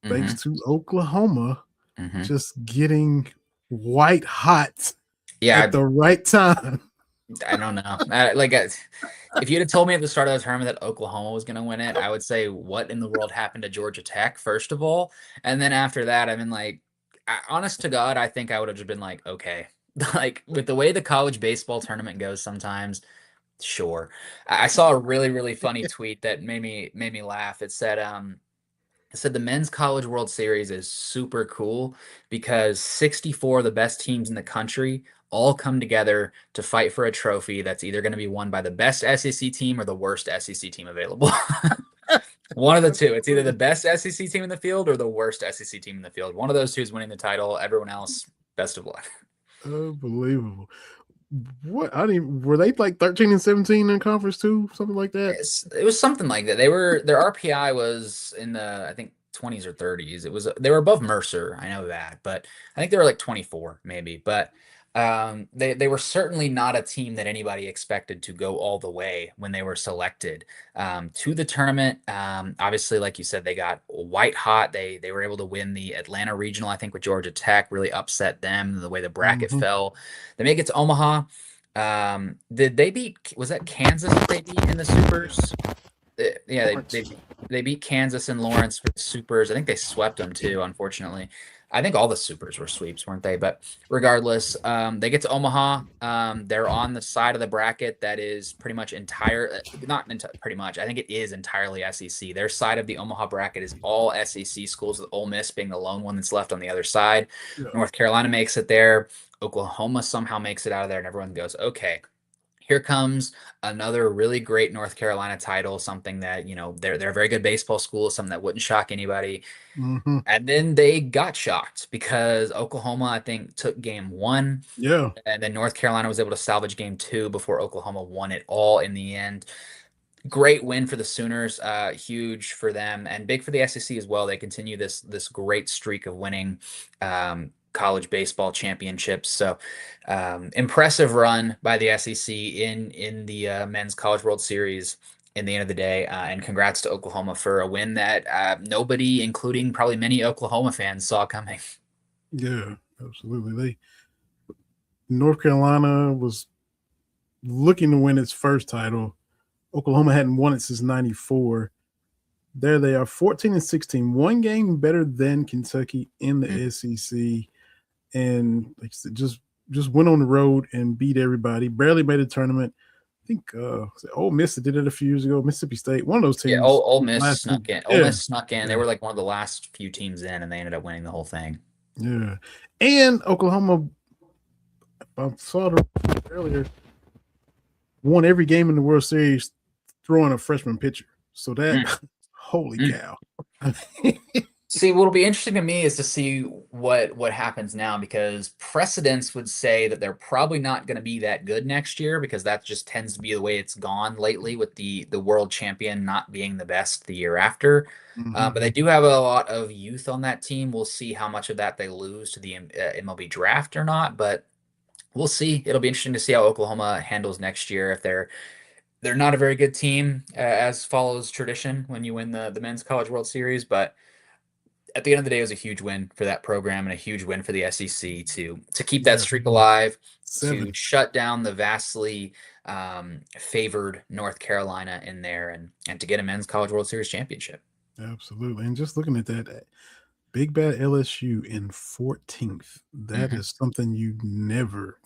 thanks
Mhm.
to Oklahoma
Mhm.
just getting white hot at
Yeah,
the right time.
I don't know. If you'd have told me at the start of the tournament that Oklahoma was going to win it, I would say, "What in the world happened to Georgia Tech?" First of all, and then after that, I mean, like, honest to God, I think I would have just been like, "Okay." Like with the way the college baseball tournament goes, sometimes, sure. I saw a really really funny tweet that made me laugh. It said the men's college world series is super cool because 64 of the best teams in the country all come together to fight for a trophy that's either going to be won by the best SEC team or the worst SEC team available. One of the two. It's either the best SEC team in the field or the worst SEC team in the field. One of those two is winning the title. Everyone else, best of luck.
Unbelievable. What I didn't even, were they like 13 and 17 in conference too? Something like that.
It was something like that. Their RPI was in the, I think, 20s or 30s. They were above Mercer, I know that, but I think they were like 24 maybe. But they were certainly not a team that anybody expected to go all the way when they were selected to the tournament. Obviously, like you said, they got white hot. They were able to win the Atlanta regional, I think, with Georgia Tech. Really upset them the way the bracket
Mm-hmm.
fell. They make it to Omaha. Did they beat? Was that Kansas that they beat in the Supers? Yeah,
Lawrence.
they beat Kansas and Lawrence for the Supers. I think they swept them too. Unfortunately, I think all the Supers were sweeps, weren't they? But regardless, they get to Omaha. They're on the side of the bracket that is pretty much not pretty much. I think it is entirely SEC. Their side of the Omaha bracket is all SEC schools, with Ole Miss being the lone one that's left on the other side.
Yeah.
North Carolina makes it there. Oklahoma somehow makes it out of there, and everyone goes, okay, here comes another really great North Carolina title, something that, they're a very good baseball school, something that wouldn't shock anybody.
Mm-hmm.
And then they got shocked because Oklahoma, I think, took game one,
Yeah.
and then North Carolina was able to salvage game two before Oklahoma won it all in the end. Great win for the Sooners, huge for them, and big for the SEC as well. They continue this great streak of winning college baseball championships. So impressive run by the SEC in the men's College World Series. In the end of the day, and congrats to Oklahoma for a win that nobody, including probably many Oklahoma fans, saw coming.
Yeah. Absolutely. North Carolina was looking to win its first title. Oklahoma hadn't won it since '94. There they are, 14 and 16, one game better than Kentucky in the
Mm.
SEC, and like I said, just went on the road and beat everybody. Barely made a tournament. I think Ole Miss did it a few years ago. Mississippi State, one of those
Yeah,
teams.
Ole Miss
Last two,
snuck in. Ole
yeah,
Miss snuck in. They
yeah,
were like one of the last few teams in, and they ended up winning the whole thing.
yeah. And Oklahoma, I saw it earlier, won every game in the World Series throwing a freshman pitcher. So that,
Mm,
holy
mm.
cow.
See, what'll be interesting to me is to see what happens now, because precedents would say that they're probably not going to be that good next year, because that just tends to be the way it's gone lately, with the world champion not being the best the year after. But they
Mm-hmm.
do have a lot of youth on that team. We'll see how much of that they lose to the MLB draft or not, but we'll see. It'll be interesting to see how Oklahoma handles next year. If they're not a very good team, as follows tradition when you win the men's College World Series, but at the end of the day, it was a huge win for that program and a huge win for the SEC to keep that
Yeah,
streak alive, to
7.
shut down the vastly favored North Carolina in there, and to get a men's College World Series championship.
Absolutely. And just looking at that, Big Bad LSU in 14th, that
Hmm.
is something you never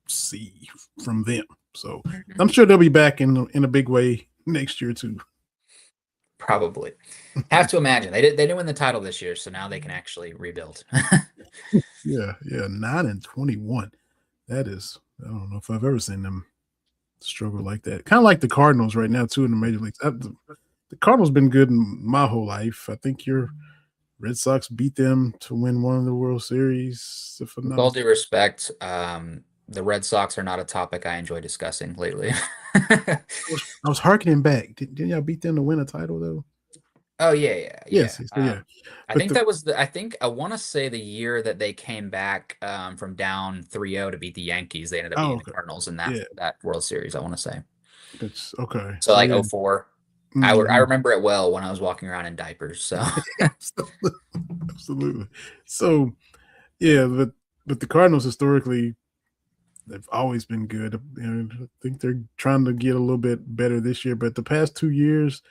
see from them. So
Hmm.
I'm sure they'll be back in a big way next year too.
Probably have to imagine they didn't win the title this year, so now they can actually rebuild.
Yeah, 9-21. That is, I don't know if I've ever seen them struggle like that. Kind of like the Cardinals right now too in the major leagues. The Cardinals been good in my whole life. I think your Red Sox beat them to win one of the World Series. If I'm
With
not
all
mistaken.
due respect, the Red Sox are not a topic I enjoy discussing lately.
I was harkening back. Didn't y'all beat them to win a title though?
Oh yeah, yeah,
Yes.
yeah.
So yeah,
I
but
think that was I think I want to say the year that they came back from down 3-0 to beat the Yankees. They ended up beating the
okay,
Cardinals in that
yeah,
that World Series, I want to say.
that's okay.
So
So
like
yeah,
'04. I
mhm.
remember it well when I was walking around in diapers. So
Absolutely. Absolutely. So yeah, but the Cardinals historically they've always been good. And I think they're trying to get a little bit better this year. But the past 2 years,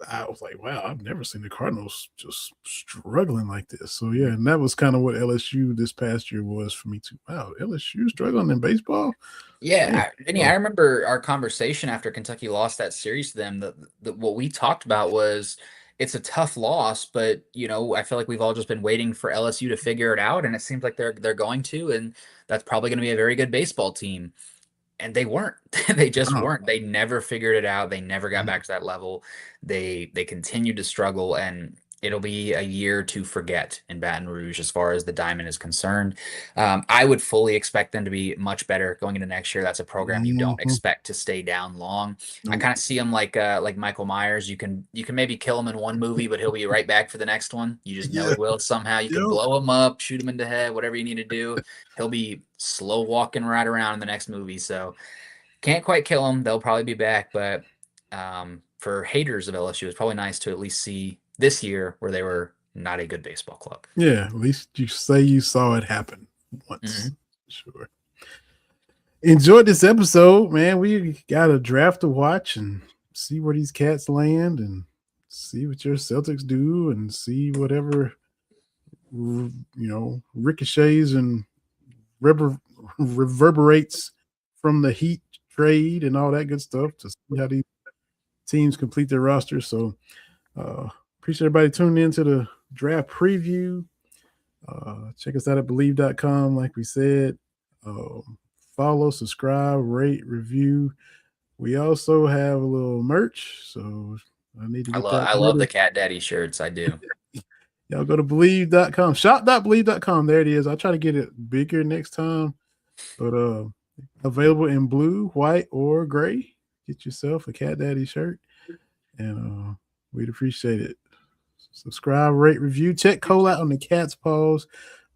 I was like, wow, I've never seen the Cardinals just struggling like this. So yeah, and that was kind of what LSU this past year was for me too. Wow, LSU struggling in baseball. Man,
yeah, Vinny, I
oh,
remember our conversation after Kentucky lost that series to them. What we talked about was it's a tough loss, but I feel like we've all just been waiting for LSU to figure it out, and it seems like they're going to, and that's probably going to be a very good baseball team. And they weren't. They just
no.
weren't. They never figured it out. They never got back to that level. They continued to struggle, and it'll be a year to forget in Baton Rouge as far as the Diamond is concerned. I would fully expect them to be much better going into next year. That's a program you don't
Mhm.
expect to stay down long. I
Nope.
kind of see him like Michael Myers. You can maybe kill him in one movie, but he'll be right back for the next one. You just know
Yeah.
he will somehow. You can
Yep.
blow him up, shoot him in the head, whatever you need to do. He'll be slow walking right around in the next movie. So can't quite kill them. They'll probably be back, but for haters of LSU, it's probably nice to at least see this year where they were not a good baseball club.
Yeah. At least you say you saw it happen once.
Mhm.
Sure. Enjoyed this episode, man. We got a draft to watch and see where these cats land and see what your Celtics do and see whatever ricochets and reverberates from the Heat trade and all that good stuff to see how these teams complete their roster. So uh, appreciate everybody tuning in to the draft preview. Check us out at Bleav.com, like we said. Follow, subscribe, rate, review. We also have a little merch, so I need to
I
get
love
that
I love the
ordered.
Cat Daddy shirts. I do.
Y'all go to Bleav.com, shop.bleav.com. There it is. I'll try to get it bigger next time, but available in blue, white, or gray. Get yourself a Cat Daddy shirt, and we'd appreciate it. Subscribe, rate, review. Check Cole out on the Cat's Paws.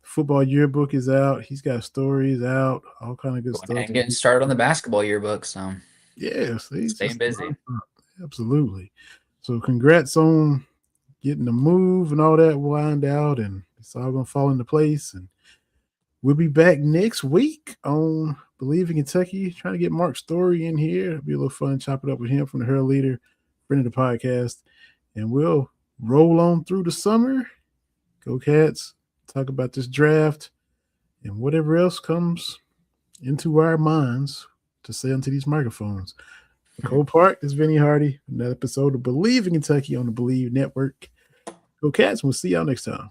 Football yearbook is out. He's got stories out, all kind of good
Going
stuff.
and getting started on the basketball yearbook, so
Yeah, see, it's
staying
just
busy.
absolutely. So congrats on getting the move and all that wind out, and it's all gonna fall into place. And we'll be back next week on Bleav in Kentucky. Trying to get Mark Story in here. It'll be a little fun. Chop it up with him from the Her Leader, friend of the podcast, and we'll roll on through the summer. Go Cats! Talk about this draft and whatever else comes into our minds to say onto these microphones. Cole Park, this is Vinny Hardy. Another episode of Bleav in Kentucky on the Bleav Network. Go Cats! We'll see y'all next time.